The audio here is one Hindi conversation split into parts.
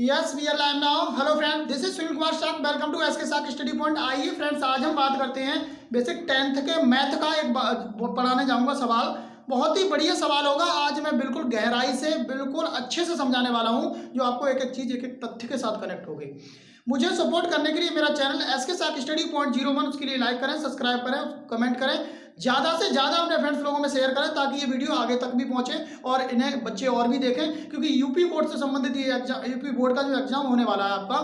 Yes we are live now. Hello friend, this is Sunil Kumar Shah. Welcome to SK Sath study point. आइए फ्रेंड्स, आज हम बात करते हैं बेसिक 10th के मैथ का एक पढ़ाने जाऊंगा सवाल। बहुत ही बढ़िया सवाल होगा। आज मैं बिल्कुल गहराई से बिल्कुल अच्छे से समझाने वाला हूं, जो आपको एक एक चीज एक एक तथ्य के साथ कनेक्ट होगी। मुझे सपोर्ट करने के लिए मेरा channel SK Sath study point 01 उसके लिए लाइक करें, सब्सक्राइब करें, कमेंट करें, ज़्यादा से ज़्यादा अपने फ्रेंड्स लोगों में शेयर करें ताकि ये वीडियो आगे तक भी पहुंचे और इन्हें बच्चे और भी देखें। क्योंकि यूपी बोर्ड से संबंधित ये एग्जाम, यूपी बोर्ड का जो एग्जाम होने वाला है आपका,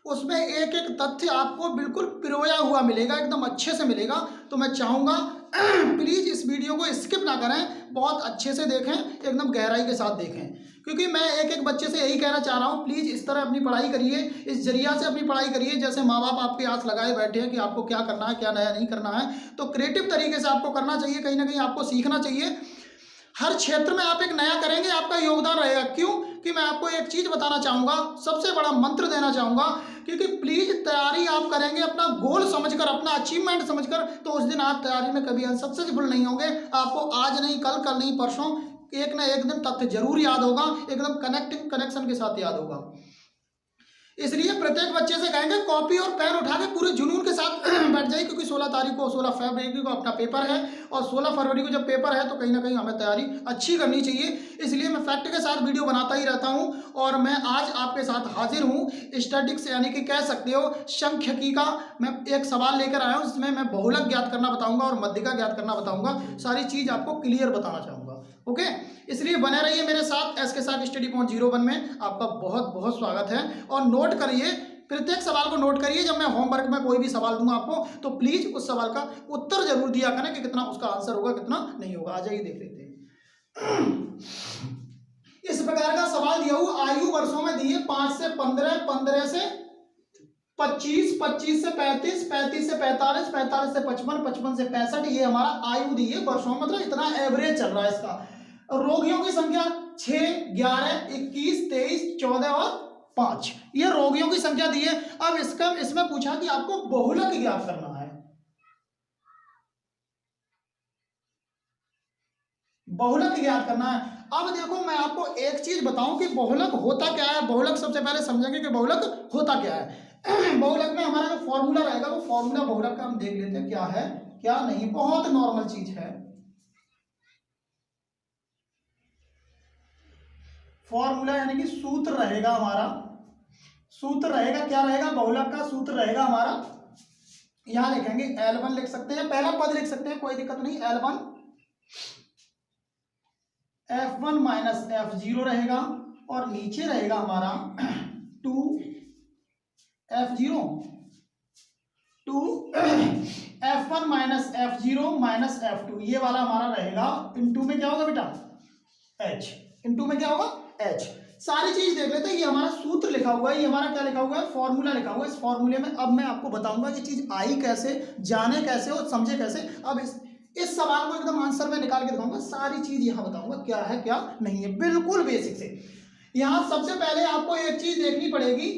उसमें एक एक तथ्य आपको बिल्कुल पिरोया हुआ मिलेगा, एकदम अच्छे से मिलेगा। तो मैं चाहूँगा प्लीज़ इस वीडियो को स्किप ना करें, बहुत अच्छे से देखें, एकदम गहराई के साथ देखें। क्योंकि मैं एक एक बच्चे से यही कहना चाह रहा हूँ, प्लीज़ इस तरह अपनी पढ़ाई करिए, इस जरिया से अपनी पढ़ाई करिए जैसे माँ बाप आपके आस लगाए बैठे हैं कि आपको क्या करना है, क्या नया नहीं करना है। तो क्रिएटिव तरीके से आपको करना चाहिए, कहीं ना कहीं आपको सीखना चाहिए। हर क्षेत्र में आप एक नया करेंगे, आपका योगदान रहेगा। क्यों कि मैं आपको एक चीज़ बताना चाहूँगा, सबसे बड़ा मंत्र देना चाहूँगा। क्योंकि प्लीज़ तैयारी आप करेंगे अपना गोल समझकर, अपना अचीवमेंट समझकर, तो उस दिन आप तैयारी में कभी अनसक्सेसफुल नहीं होंगे। आपको आज नहीं, कल नहीं, परसों एक ना एक दिन तथ्य जरूर याद होगा, एकदम कनेक्शन के साथ याद होगा। इसलिए प्रत्येक बच्चे से कहेंगे कॉपी और पेन उठा के पूरे जुनून के साथ बैठ जाइए। क्योंकि 16 फरवरी को अपना पेपर है, और 16 फरवरी को जब पेपर है तो कहीं ना कहीं हमें तैयारी अच्छी करनी चाहिए। इसलिए मैं फैक्ट के साथ वीडियो बनाता ही रहता हूं, और मैं आज आपके साथ हाजिर हूं स्टैटिक्स, यानी कि कह सकते हो सांख्यिकी का। मैं एक सवाल लेकर आया हूँ, जिसमें मैं बहुलक ज्ञात करना बताऊंगा और मध्यिका ज्ञात करना बताऊंगा। सारी चीज़ आपको क्लियर बताना चाहूँगा। ओके, इसलिए बने रहिए मेरे साथ एसके साथ स्टडी पॉइंट 01 में। आपका बहुत बहुत स्वागत है। और नोट करिए, प्रत्येक सवाल को नोट करिए। जब मैं होमवर्क में कोई भी सवाल दूंगा आपको, तो प्लीज उस सवाल का उत्तर जरूर दिया करें कि कितना उसका आंसर होगा, कितना नहीं होगा। आ जाइए, देख लेते हैं। इस प्रकार का सवाल दिया हुआ, आयु वर्षों में दिए 5 से 15, 15 से 25, 25 से 35, 35 से 45, 45 से 55, 55 से 65, ये हमारा आयु दी है वर्षों में। मतलब इतना एवरेज चल रहा है इसका। रोगियों की संख्या 6, 11, 21, 23, 14 और 5, ये रोगियों की संख्या दी है। अब इसमें पूछा कि आपको बहुलक ज्ञात करना है। बहुलक ज्ञात करना है। अब देखो, मैं आपको एक चीज बताऊं कि बहुलक होता क्या है। बहुलक सबसे पहले समझेंगे कि बहुलक होता क्या है। बहुलक में हमारा जो फॉर्मूला रहेगा, वो फॉर्मूला बहुलक का हम देख लेते हैं क्या है क्या नहीं। बहुत नॉर्मल चीज है। फॉर्मूला यानी कि सूत्र रहेगा हमारा। सूत्र रहेगा, क्या रहेगा? बहुलक का सूत्र रहेगा हमारा। यहां लिखेंगे L1 लिख सकते हैं, पहला पद लिख सकते हैं, कोई दिक्कत नहीं। L1 F1 माइनस F0 रहेगा, और नीचे रहेगा हमारा 2 F0 2 F1 minus F0 minus F2, ये वाला हमारा रहेगा। इनटू में क्या होगा बेटा? H। इनटू में क्या होगा? H। सारी चीज देख लेते हैं। ये हमारा सूत्र लिखा हुआ है, ये हमारा क्या लिखा हुआ है? फॉर्मूला लिखा हुआ है। इस फॉर्मूले में अब मैं आपको बताऊंगा कि चीज आई कैसे, जाने कैसे और समझे कैसे। अब इस सवाल को एकदम आंसर में निकाल के दिखाऊंगा। सारी चीज यहां बताऊंगा क्या है क्या नहीं है, बिल्कुल बेसिक से। यहां सबसे पहले आपको एक चीज देखनी पड़ेगी।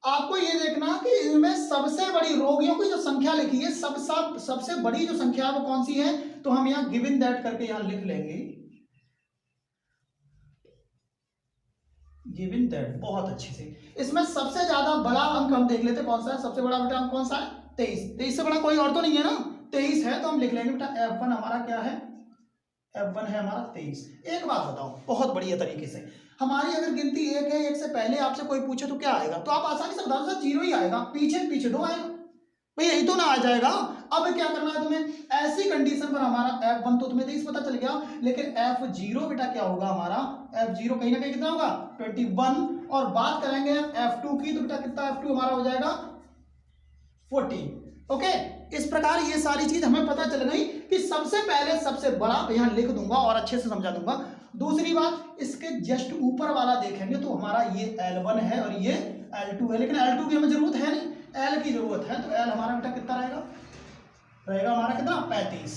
आपको ये देखना कि इनमें सबसे बड़ी रोगियों की जो संख्या लिखी है, सबसे बड़ी जो संख्या है वो कौन सी है? तो हम यहां गिवन दैट करके यहां लिख लेंगे, गिवन दैट, बहुत अच्छे से। इसमें सबसे ज्यादा बड़ा अंक हम देख लेते, कौन सा है सबसे बड़ा बेटा? अंक कौन सा है? 23। 23 से बड़ा कोई और तो नहीं है ना? 23 है, तो हम लिख लेंगे बेटा F1 हमारा क्या है? F1 है हमारा 23। एक बात बताओ बहुत बढ़िया तरीके से, हमारी अगर गिनती 1 है, 1 से पहले आपसे कोई पूछे तो क्या आएगा? तो आप आसानी से बता दो, 0 ही आएगा। पीछे 2 आएगा भाई, यही तो ना आ जाएगा। अब क्या करना है तुम्हें? ऐसी कंडीशन पर हमारा F1 तो तुम्हें 23 पता चल गया, लेकिन F0 बेटा क्या होगा हमारा? F0 कहीं ना कहीं कितना होगा? 21। और बात करेंगे F2 की, तो बेटा कितना F2 हमारा हो जाएगा? 14। ओके, इस प्रकार ये सारी चीज हमें पता चल गई कि सबसे पहले सबसे बड़ा यहां लिख दूंगा और अच्छे से समझा दूंगा। दूसरी बात, इसके जस्ट ऊपर वाला देखेंगे तो हमारा ये L1 है और ये L2 है, लेकिन L2 की हमें जरूरत है नहीं, L की जरूरत है। तो L हमारा बेटा कितना रहेगा हमारा कितना? 35।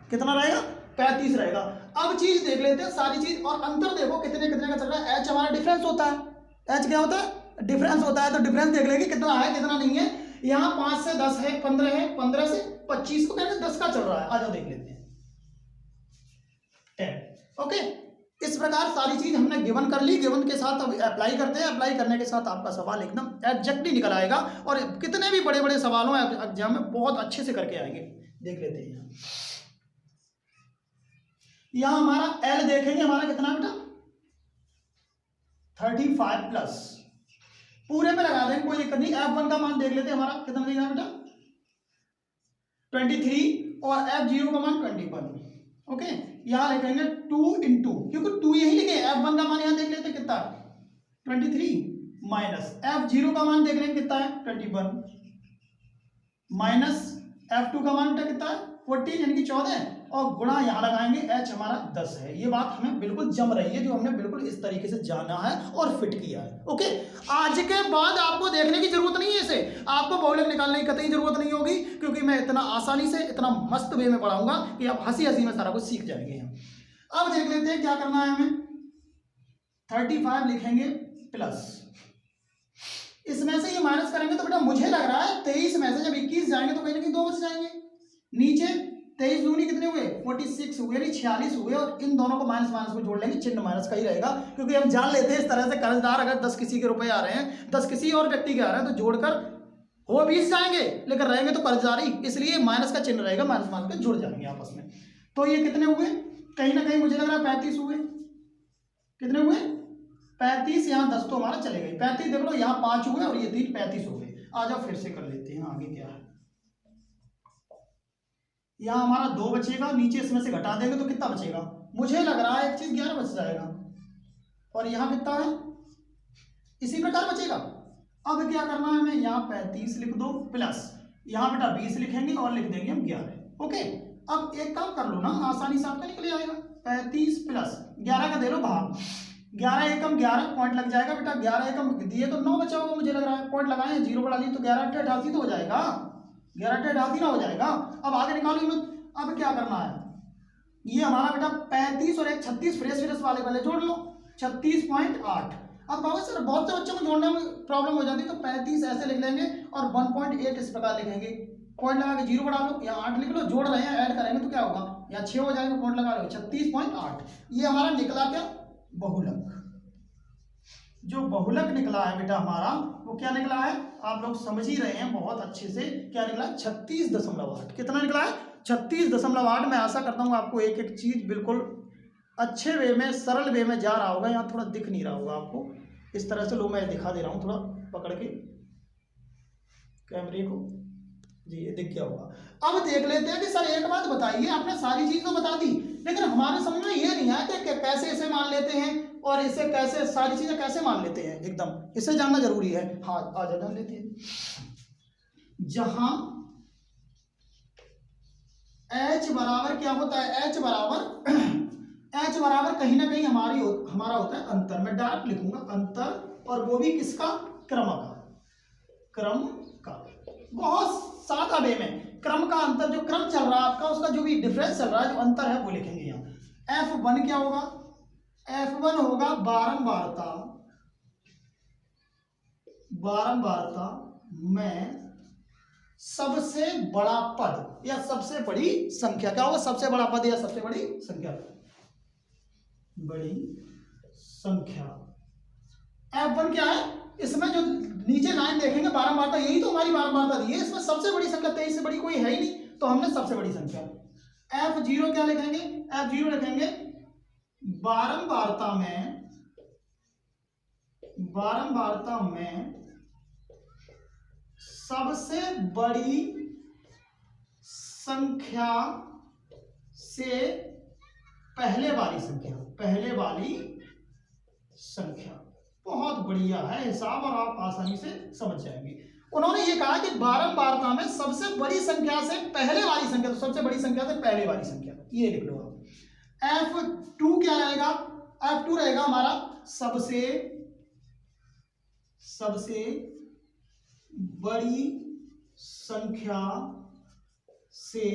कितना रहेगा? 35 रहेगा। अब चीज देख लेते हैं सारी चीज, और अंतर देखो कितने कितने का चल रहा है। H हमारा डिफरेंस होता है। H क्या होता है? डिफरेंस होता है। तो डिफरेंस देख लेंगे कितना है कितना नहीं है। यहाँ 5 से 10 है, 15 है, 15 से 25 को कहते हैं 10 का चल रहा है। आ जाओ देख लेते हैं 10। ओके, इस प्रकार सारी चीज हमने गिवन कर ली। गिवन के साथ अब अप्लाई करते हैं। अप्लाई करने के साथ आपका सवाल एकदम एग्जैक्टली निकल आएगा और कितने भी बड़े बड़े सवाल हो एग्जाम में बहुत अच्छे से करके आएंगे। देख लेते हैं यहाँ हमारा एल देखेंगे, हमारा कितना बेटा 35 प्लस, पूरे में लगा देंगे, कोई दिक्कत नहीं। F1 का मान देख लेते हैं, हमारा कितना देगा बेटा 23 और F0 का मान 21। ओके, यहां लिखेंगे 2 इंटू, क्योंकि 2 यही लिखे, F1 का मान यहां देख लेते हैं कितना 23 माइनस F0 का मान देख लेंगे कितना है 21 माइनस F2 का मान कितना है 14 यानी कि 14 और गुणा यहां लगाएंगे H हमारा 10 है। ये बात हमें बिल्कुल जम रही है, जो हमने बिल्कुल इस तरीके से जाना है और फिट किया है। ओके, आज के बाद आपको देखने की जरूरत नहीं है, इसे आपको बहुलक निकालने की कतई जरूरत नहीं होगी, क्योंकि मैं इतना आसानी से इतना मस्त वे में पढ़ाऊंगा कि आप हंसी हंसी में सारा कुछ सीख जाएंगे। अब देख लेते हैं क्या करना है हमें। 35 लिखेंगे प्लस, इसमें से ये माइनस करेंगे तो बेटा मुझे लग रहा है 23 में से जब 21 जाएंगे तो कहीं ना कहीं 2 बच जाएंगे। नीचे 23 दूनी कितने हुए 46 हुए, यानी 46 हुए, और इन दोनों को माइनस माइनस में जोड़ लेंगे, चिन्ह माइनस का ही रहेगा, क्योंकि हम जान लेते हैं इस तरह से कर्जदार अगर 10 किसी के रुपए आ रहे हैं, 10 किसी और व्यक्ति के आ रहे हैं, तो जोड़कर हो 20 जाएंगे, लेकिन रहेंगे तो कर्जदारी, इसलिए माइनस का चिन्ह रहेगा, माइनस माइनस के जुड़ जाएंगे आपस में। तो ये कितने हुए, कहीं ना कहीं मुझे लग रहा है 35 हुए। कितने हुए 35, यहाँ 10 तो हमारा चले गए, 35 देख लो, यहाँ 5 हुए और ये 3 35 हो गए। आ जाओ फिर से कर लेते हैं आगे क्या है। यहाँ हमारा 2 बचेगा, नीचे इसमें से घटा देंगे तो कितना बचेगा, मुझे लग रहा है एक चीज 11 बच जाएगा, और यहाँ कितना है इसी प्रकार बचेगा। अब क्या करना है हमें, यहाँ 35 लिख दो प्लस, यहाँ बेटा 20 लिखेंगे और लिख देंगे हम 11। ओके, अब एक काम कर लो ना, आसानी से आपका निकल आएगा। 35 प्लस 11 का दे लो भाग, 11 एकम 11 पॉइंट लग जाएगा बेटा, 11 एकम दिए तो 9 बचा होगा मुझे लग रहा है, पॉइंट लगाए 0 बढ़ा ली तो 11 8 88 तो हो जाएगा, 11 8 88 ना हो जाएगा। अब आगे निकालो मत। अब क्या करना है, ये हमारा बेटा 35 और एक 36 फ्रेश वाले जोड़ लो 36.8। अब कहोगे सर बहुत से बच्चों को जोड़ने में प्रॉब्लम हो जाती है, तो 35 ऐसे लिख लेंगे और 1.8 इस प्रकार लिखेंगे, पॉइंट लगा के 0 बढ़ा लो या 8 लिख लो, जोड़ रहे हैं ऐड करेंगे तो क्या होगा, या 6 हो जाएगा, पॉइंट लगा लो 36.8। ये हमारा निकला क्या बहुलक। जो बहुलक निकला है बेटा हमारा, वो क्या निकला है आप लोग समझ ही रहे हैं बहुत अच्छे से, क्या निकला 36.8। कितना निकला है 36.8। मैं आशा करता हूँ आपको एक एक चीज बिल्कुल अच्छे वे में सरल वे में जा रहा होगा। यहाँ थोड़ा दिख नहीं रहा होगा आपको, इस तरह से लो मैं दिखा दे रहा हूँ थोड़ा पकड़ के कैमरे को, जी ये दिख गया होगा। अब देख लेते हैं कि सर एक बात बताइए, आपने सारी चीज तो बता दी, लेकिन हमारे समझ में ये नहीं आया कि कैसे इसे मान लेते हैं और इसे कैसे सारी चीजें कैसे मान लेते हैं, एकदम इसे जानना जरूरी है। हाँ आ जान लेते हैं। जहां H बराबर क्या होता है, H बराबर कहीं ना कहीं हमारा होता है अंतर। मैं डायरेक्ट लिखूंगा अंतर, और वो भी किसका, क्रम का। बहुत सादा वे में क्रम का अंतर, जो क्रम चल रहा है आपका उसका जो भी डिफरेंस चल रहा है, जो अंतर है वो लिखेंगे यहाँ। F1 क्या होगा, F1 होगा बारंबारता में सबसे बड़ा पद या सबसे बड़ी संख्या। क्या होगा, सबसे बड़ा पद या सबसे बड़ी संख्या, बड़ी संख्या। F1 क्या है, इसमें जो नीचे लाइन देखेंगे बारंबारता, यही तो हमारी बारंबारता दी है, इसमें सबसे बड़ी संख्या 23 से बड़ी कोई है ही नहीं, तो हमने सबसे बड़ी संख्या। F0 क्या लिखेंगे, F0 लिखेंगे बारंबारता में सबसे बड़ी संख्या से पहले वाली संख्या। बहुत बढ़िया है हिसाब, और आप आसानी से समझ जाएंगे। उन्होंने ये कहा कि बारंबारता में सबसे बड़ी संख्या से पहले वाली संख्या, तो सबसे बड़ी संख्या से पहले वाली संख्या, ये लिख लो आप। F2 क्या रहेगा, F2 रहेगा हमारा सबसे बड़ी संख्या से,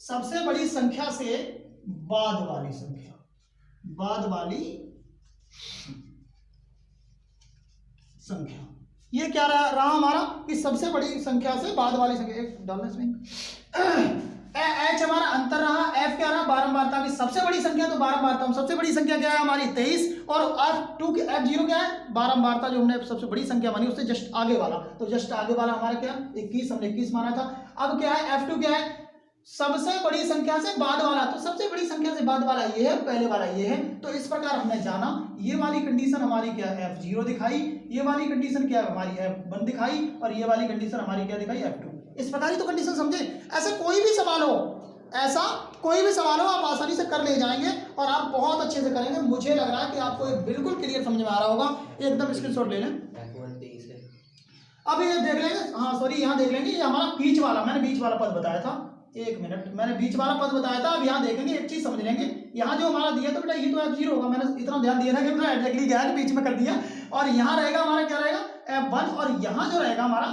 सबसे बड़ी संख्या से बाद वाली संख्या। ये क्या रहा हमारा कि सबसे बड़ी संख्या से बाद वाली संख्या। एक डालना इसमें H हमारा अंतर रहा, F क्या रहा बारंबारता की सबसे बड़ी संख्या, तो बारंबारता में सबसे बड़ी संख्या क्या है हमारी 23, और F2 के F0 क्या है, बारंबारता जो हमने सबसे बड़ी संख्या मानी उससे जस्ट आगे वाला, तो जस्ट आगे वाला हमारा क्या 21, हमने 21 माना था। अब क्या है F2 क्या है, सबसे बड़ी संख्या से बाद वाला, तो सबसे बड़ी संख्या से बाद वाला ये है, पहले वाला ये है। तो इस प्रकार हमने जाना, ये वाली कंडीशन हमारी क्या है F0 दिखाई, ये वाली कंडीशन क्या है हमारी F1 दिखाई, और ये वाली कंडीशन हमारी क्या दिखाई F2। इस प्रकार ही तो कंडीशन समझे। ऐसा कोई भी सवाल हो, ऐसा कोई भी सवाल हो, आप आसानी से कर ले जाएंगे और आप बहुत अच्छे से करेंगे। मुझे लग रहा है कि आपको एक बिल्कुल क्लियर समझ में आ रहा होगा। एकदम स्क्रीनशॉट ले लें। अब ये देख लेंगे, हाँ सॉरी यहाँ देख लेंगे, ये हमारा बीच वाला, मैंने बीच वाला पद बताया था, एक मिनट, मैंने बीच वाला पद बताया था। अब यहाँ देखेंगे, एक चीज समझ लेंगे, यहाँ जो हमारा दिया था बेटा ये तो F0 होगा, मैंने इतना ध्यान दिया था कि मैं एग्जैक्टली क्या है बीच में कर दिया, और यहाँ रहेगा हमारा क्या रहेगा F1, और यहाँ जो रहेगा हमारा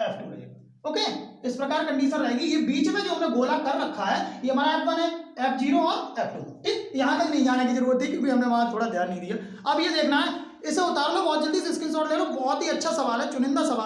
F2 रहेगा। ओके, इस प्रकार कंडीशन रहेगी। ये बीच में जो हमने गोला कर रखा है ये हमारा F1 है, F0 और F2। ठीक, यहाँ तक नहीं जाने की जरूरत थी क्योंकि हमने वहां थोड़ा ध्यान नहीं दिया। अब ये देखना है, इसे उतार लो, बहुत जल्दी से स्क्रीनशॉट ले लो। बहुत ही अच्छा सवाल है, चुनिंदा सवाल।